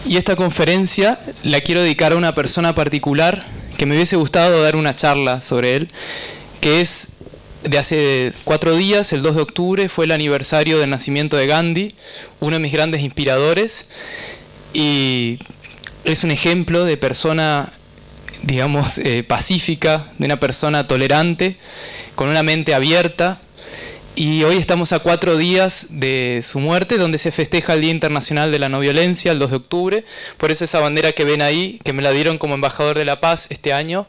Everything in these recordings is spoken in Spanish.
Y esta conferencia la quiero dedicar a una persona particular que me hubiese gustado dar una charla sobre él, que es de hace 4 días, el 2 de octubre, fue el aniversario del nacimiento de Gandhi, uno de mis grandes inspiradores, y es un ejemplo de persona, digamos, pacífica, de una persona tolerante, con una mente abierta. Y hoy estamos a 4 días de su muerte, donde se festeja el Día Internacional de la No Violencia, el 2 de octubre. Por eso esa bandera que ven ahí, que me la dieron como embajador de la paz este año,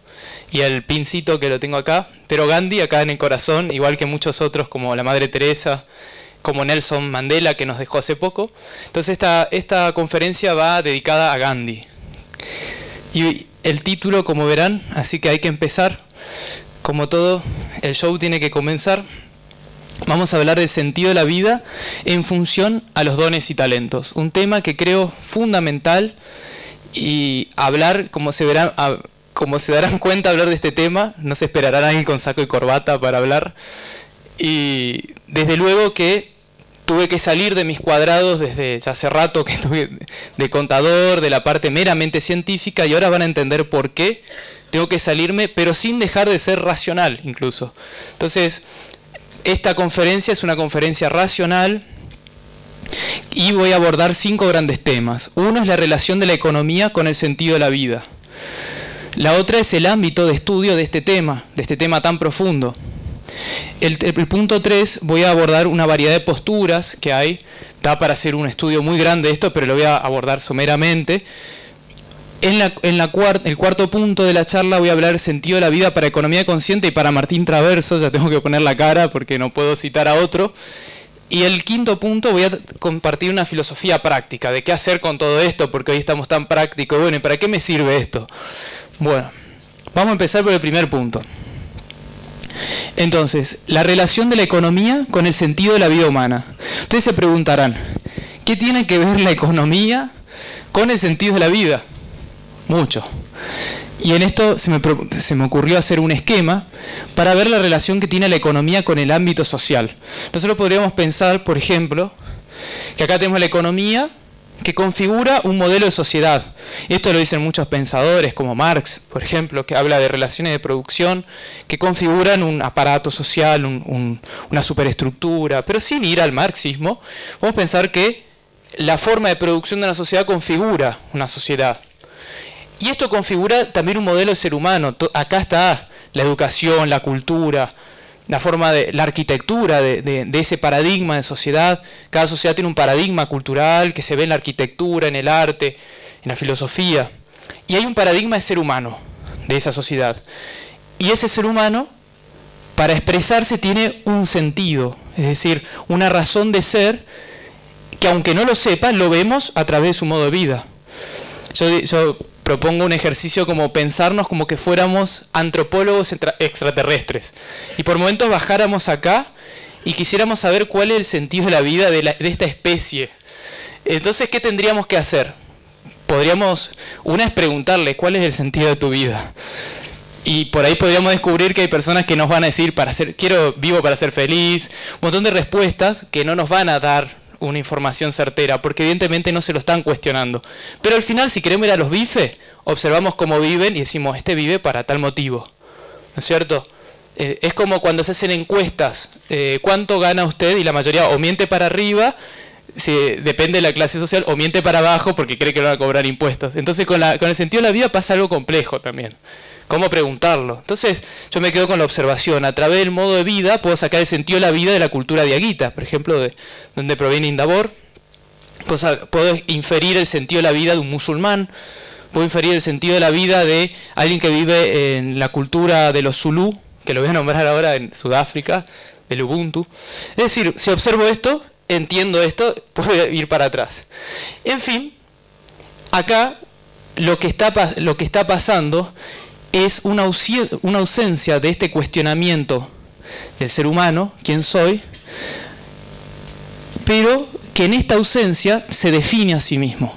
y el pincito que lo tengo acá. Pero Gandhi acá en el corazón, igual que muchos otros como la Madre Teresa, como Nelson Mandela, que nos dejó hace poco. Entonces esta conferencia va dedicada a Gandhi. Y el título, como verán, así que hay que empezar. Como todo, el show tiene que comenzar. Vamos a hablar del sentido de la vida en función a los dones y talentos. Un tema que creo fundamental, y hablar, como se darán cuenta, hablar de este tema, no se esperará alguien con saco y corbata para hablar. Y desde luego que tuve que salir de mis cuadrados desde ya hace rato que estuve de contador, de la parte meramente científica, y ahora van a entender por qué tengo que salirme, pero sin dejar de ser racional incluso. Entonces, esta conferencia es una conferencia racional y voy a abordar 5 grandes temas. Uno es la relación de la economía con el sentido de la vida. La otra es el ámbito de estudio de este tema tan profundo. El punto 3, voy a abordar una variedad de posturas que hay. Da para hacer un estudio muy grande de esto, pero lo voy a abordar someramente. El cuarto punto de la charla voy a hablar del sentido de la vida para economía consciente y para Martín Traverso. Ya tengo que poner la cara porque no puedo citar a otro. Y el quinto punto voy a compartir una filosofía práctica de qué hacer con todo esto, porque hoy estamos tan prácticos. Bueno, ¿y para qué me sirve esto? Bueno, vamos a empezar por el primer punto. Entonces, la relación de la economía con el sentido de la vida humana. Ustedes se preguntarán, ¿qué tiene que ver la economía con el sentido de la vida? Mucho. Y en esto se me ocurrió hacer un esquema para ver la relación que tiene la economía con el ámbito social. Nosotros podríamos pensar, por ejemplo, que acá tenemos la economía que configura un modelo de sociedad. Esto lo dicen muchos pensadores, como Marx, por ejemplo, que habla de relaciones de producción que configuran un aparato social, una superestructura. Pero sin ir al marxismo, vamos a pensar que la forma de producción de una sociedad configura una sociedad. Y esto configura también un modelo de ser humano. Acá está la educación, la cultura, la forma de la arquitectura de ese paradigma de sociedad. Cada sociedad tiene un paradigma cultural que se ve en la arquitectura, en el arte, en la filosofía. Y hay un paradigma de ser humano de esa sociedad. Y ese ser humano, para expresarse, tiene un sentido, es decir, una razón de ser que, aunque no lo sepa, lo vemos a través de su modo de vida. Yo propongo un ejercicio como pensarnos como que fuéramos antropólogos extraterrestres y por momentos bajáramos acá y quisiéramos saber cuál es el sentido de la vida de esta especie. Entonces, ¿qué tendríamos que hacer? Una es preguntarle cuál es el sentido de tu vida, y por ahí podríamos descubrir que hay personas que nos van a decir vivo para ser feliz, un montón de respuestas que no nos van a dar una información certera, porque evidentemente no se lo están cuestionando. Pero al final, si queremos ir a los bifes, observamos cómo viven y decimos, este vive para tal motivo, ¿no es cierto? Es como cuando se hacen encuestas, ¿cuánto gana usted? Y la mayoría o miente para arriba, depende de la clase social, o miente para abajo porque cree que le van a cobrar impuestos. Entonces con el sentido de la vida pasa algo complejo también. ¿Cómo preguntarlo? Entonces yo me quedo con la observación. A través del modo de vida puedo sacar el sentido de la vida de la cultura diaguita, por ejemplo, de donde proviene Indabor. Puedo inferir el sentido de la vida de un musulmán. Puedo inferir el sentido de la vida de alguien que vive en la cultura de los Zulú, que lo voy a nombrar ahora en Sudáfrica, del Ubuntu. Es decir, si observo esto, entiendo esto, puedo ir para atrás. En fin, acá lo que está pasando es una ausencia de este cuestionamiento del ser humano, quién soy, pero que en esta ausencia se define a sí mismo.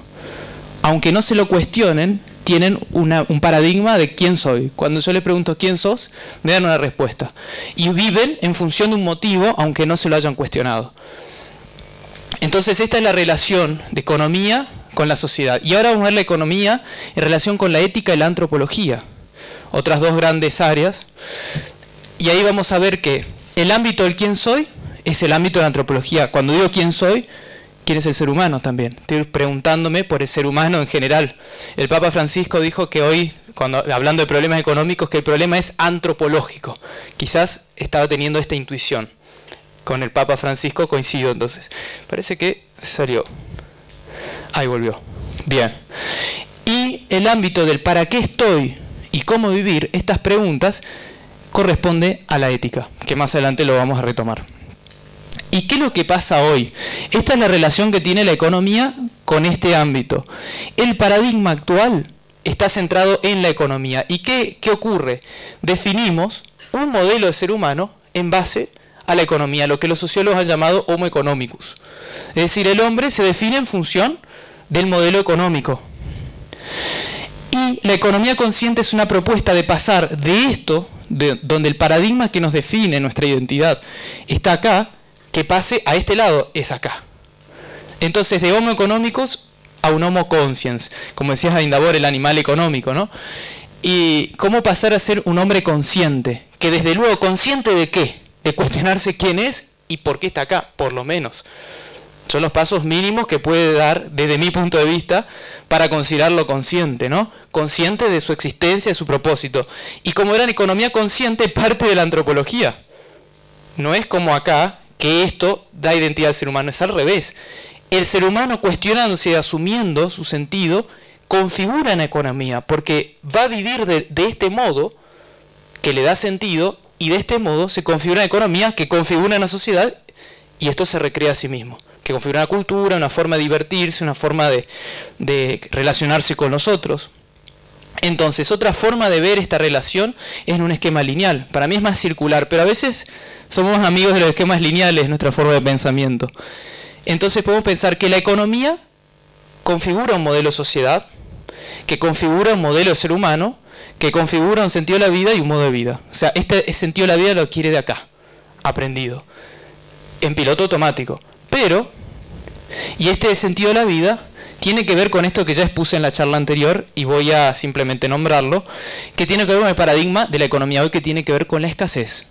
Aunque no se lo cuestionen, tienen un paradigma de quién soy. Cuando yo les pregunto quién sos, me dan una respuesta. Y viven en función de un motivo, aunque no se lo hayan cuestionado. Entonces esta es la relación de economía con la sociedad. Y ahora vamos a ver la economía en relación con la ética y la antropología, otras dos grandes áreas. Y ahí vamos a ver que el ámbito del quién soy es el ámbito de la antropología. Cuando digo quién soy, ¿quién es el ser humano también? Estoy preguntándome por el ser humano en general. El Papa Francisco dijo que hoy, hablando de problemas económicos, que el problema es antropológico. Quizás estaba teniendo esta intuición. Con el Papa Francisco coincido entonces. Parece que salió. Ahí volvió. Bien. Y el ámbito del para qué estoy y cómo vivir estas preguntas corresponde a la ética, que más adelante lo vamos a retomar. ¿Y qué es lo que pasa hoy? Esta es la relación que tiene la economía con este ámbito. El paradigma actual está centrado en la economía. ¿Y qué ocurre? Definimos un modelo de ser humano en base a la economía, lo que los sociólogos han llamado homo economicus. Es decir, el hombre se define en función del modelo económico. Y la economía consciente es una propuesta de pasar de esto, donde el paradigma que nos define nuestra identidad está acá, que pase a este lado, es acá. Entonces, de homo economicus a un homo consciens, como decía Jaindabor, el animal económico, ¿no? Y cómo pasar a ser un hombre consciente, que desde luego, ¿consciente de qué? De cuestionarse quién es y por qué está acá, por lo menos. Son los pasos mínimos que puede dar, desde mi punto de vista, para considerarlo consciente, ¿no? Consciente de su existencia, de su propósito. Y como era la economía consciente, parte de la antropología. No es como acá, que esto da identidad al ser humano, es al revés. El ser humano, cuestionándose y asumiendo su sentido, configura una economía, porque va a vivir de este modo que le da sentido, y de este modo se configura una economía que configura una sociedad, y esto se recrea a sí mismo, que configura una cultura, una forma de divertirse, una forma de relacionarse con los otros. Entonces, otra forma de ver esta relación es en un esquema lineal. Para mí es más circular, pero a veces somos amigos de los esquemas lineales, nuestra forma de pensamiento. Entonces podemos pensar que la economía configura un modelo de sociedad, que configura un modelo de ser humano, que configura un sentido de la vida y un modo de vida. O sea, este sentido de la vida lo adquiere de acá, aprendido, en piloto automático. Pero, y este sentido de la vida tiene que ver con esto que ya expuse en la charla anterior, y voy a simplemente nombrarlo, que tiene que ver con el paradigma de la economía hoy, que tiene que ver con la escasez.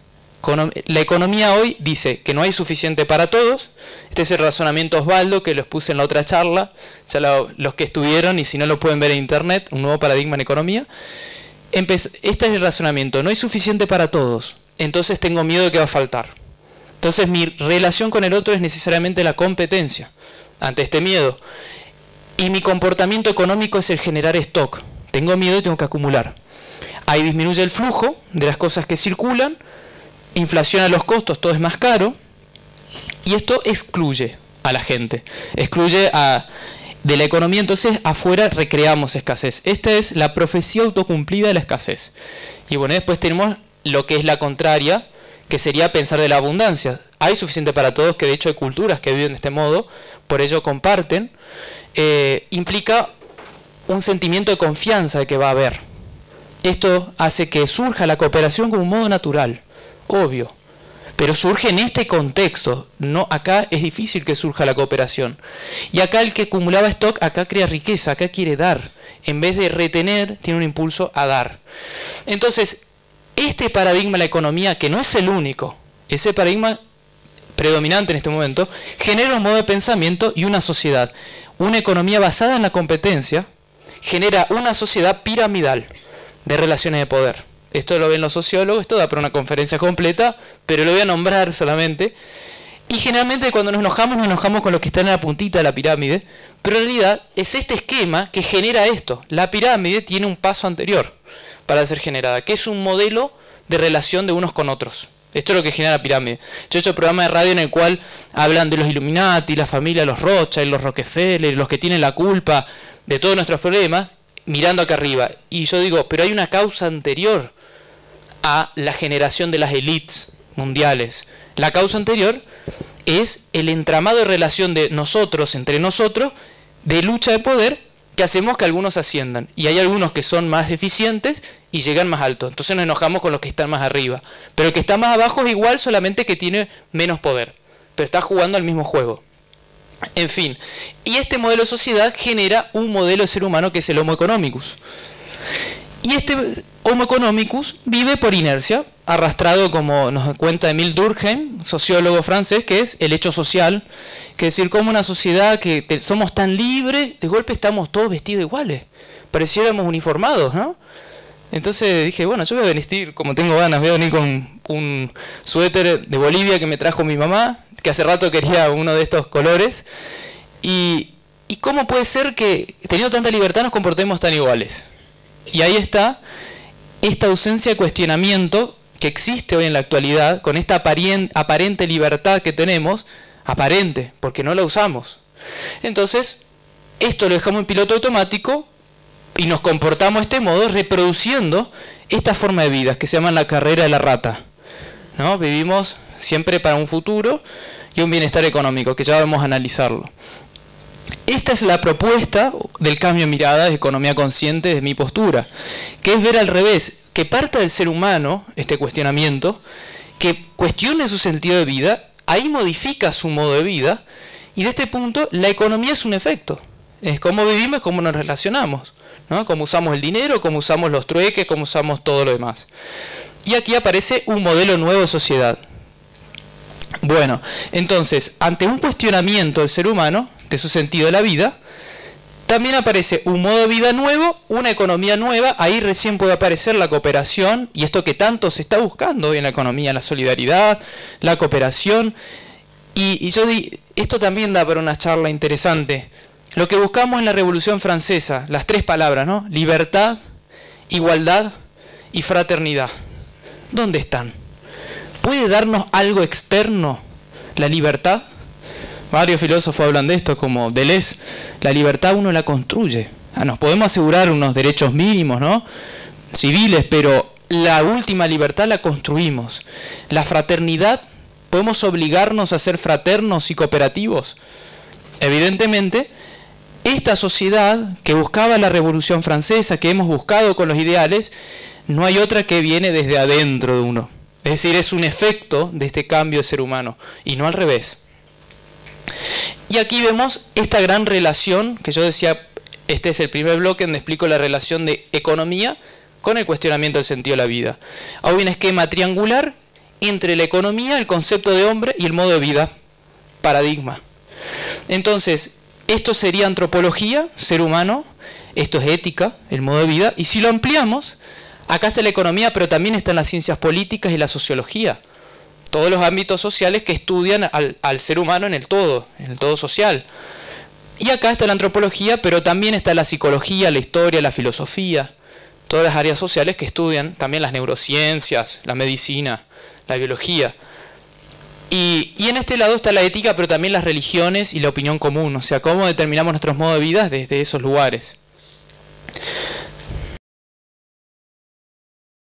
La economía hoy dice que no hay suficiente para todos. Este es el razonamiento Osvaldo, que lo expuse en la otra charla, ya los que estuvieron, y si no lo pueden ver en internet, un nuevo paradigma en economía. Este es el razonamiento, no hay suficiente para todos, entonces tengo miedo de que va a faltar. Entonces mi relación con el otro es necesariamente la competencia ante este miedo. Y mi comportamiento económico es el generar stock. Tengo miedo y tengo que acumular. Ahí disminuye el flujo de las cosas que circulan, inflaciona los costos, todo es más caro, y esto excluye a la gente, excluye de la economía. Entonces afuera recreamos escasez. Esta es la profecía autocumplida de la escasez. Y bueno, después tenemos lo que es la contraria, que sería pensar de la abundancia. Hay suficiente para todos, que de hecho hay culturas que viven de este modo, por ello comparten. Implica un sentimiento de confianza de que va a haber. Esto hace que surja la cooperación como un modo natural, obvio, pero surge en este contexto. No, acá es difícil que surja la cooperación. Y acá el que acumulaba stock, acá crea riqueza, acá quiere dar. En vez de retener, tiene un impulso a dar. Entonces, este paradigma de la economía, que no es el único, ese paradigma predominante en este momento, genera un modo de pensamiento y una sociedad. Una economía basada en la competencia genera una sociedad piramidal de relaciones de poder. Esto lo ven los sociólogos, esto da para una conferencia completa, pero lo voy a nombrar solamente. Y generalmente cuando nos enojamos con los que están en la puntita de la pirámide, pero en realidad es este esquema que genera esto. La pirámide tiene un paso anterior para ser generada, que es un modelo de relación de unos con otros. Esto es lo que genera la pirámide. Yo he hecho programa de radio en el cual hablan de los Illuminati, la familia, los Rothschild, los Rockefeller, los que tienen la culpa de todos nuestros problemas, mirando acá arriba. Y yo digo, pero hay una causa anterior a la generación de las élites mundiales. La causa anterior es el entramado de relación de nosotros, entre nosotros, de lucha de poder, que hacemos que algunos asciendan. Y hay algunos que son más eficientes y llegan más alto. Entonces nos enojamos con los que están más arriba. Pero el que está más abajo es igual, solamente que tiene menos poder. Pero está jugando al mismo juego. En fin, y este modelo de sociedad genera un modelo de ser humano que es el Homo economicus. Y este Homo economicus vive por inercia, arrastrado, como nos cuenta Émile Durkheim, sociólogo francés, que es el hecho social, que es decir, como una sociedad que somos tan libres, de golpe estamos todos vestidos iguales, pareciéramos uniformados, ¿no? Entonces dije, bueno, yo voy a vestir como tengo ganas, voy a venir con un suéter de Bolivia que me trajo mi mamá, que hace rato quería uno de estos colores, y cómo puede ser que, teniendo tanta libertad, nos comportemos tan iguales. Y ahí está esta ausencia de cuestionamiento que existe hoy en la actualidad, con esta aparente libertad que tenemos, aparente, porque no la usamos. Entonces, esto lo dejamos en piloto automático y nos comportamos de este modo, reproduciendo esta forma de vida que se llama la carrera de la rata, ¿no? Vivimos siempre para un futuro y un bienestar económico, que ya vamos a analizarlo. Esta es la propuesta del cambio de mirada de economía consciente de mi postura, que es ver al revés, que parta del ser humano, este cuestionamiento, que cuestione su sentido de vida, ahí modifica su modo de vida, y de este punto la economía es un efecto, es cómo vivimos, cómo nos relacionamos, ¿no? Cómo usamos el dinero, cómo usamos los trueques, cómo usamos todo lo demás. Y aquí aparece un modelo nuevo de sociedad. Bueno, entonces, ante un cuestionamiento del ser humano, de su sentido de la vida, también aparece un modo de vida nuevo, una economía nueva, ahí recién puede aparecer la cooperación, y esto que tanto se está buscando hoy en la economía, la solidaridad, la cooperación, y esto también da para una charla interesante. Lo que buscamos en la Revolución Francesa, las tres palabras, ¿no? Libertad, igualdad y fraternidad. ¿Dónde están? ¿Puede darnos algo externo la libertad? Varios filósofos hablan de esto, como Deleuze. La libertad uno la construye. Nos podemos asegurar unos derechos mínimos, ¿no? Civiles, pero la última libertad la construimos. La fraternidad, ¿podemos obligarnos a ser fraternos y cooperativos? Evidentemente, esta sociedad que buscaba la Revolución Francesa, que hemos buscado con los ideales, no hay otra que viene desde adentro de uno. Es decir, es un efecto de este cambio de ser humano, y no al revés. Y aquí vemos esta gran relación, que yo decía, este es el primer bloque donde explico la relación de economía con el cuestionamiento del sentido de la vida. Hay un esquema triangular entre la economía, el concepto de hombre y el modo de vida, paradigma. Entonces, esto sería antropología, ser humano, esto es ética, el modo de vida, y si lo ampliamos, acá está la economía, pero también están las ciencias políticas y la sociología. Todos los ámbitos sociales que estudian al ser humano en el todo social. Y acá está la antropología, pero también está la psicología, la historia, la filosofía, todas las áreas sociales que estudian, también las neurociencias, la medicina, la biología. Y en este lado está la ética, pero también las religiones y la opinión común, o sea, cómo determinamos nuestros modos de vida desde esos lugares.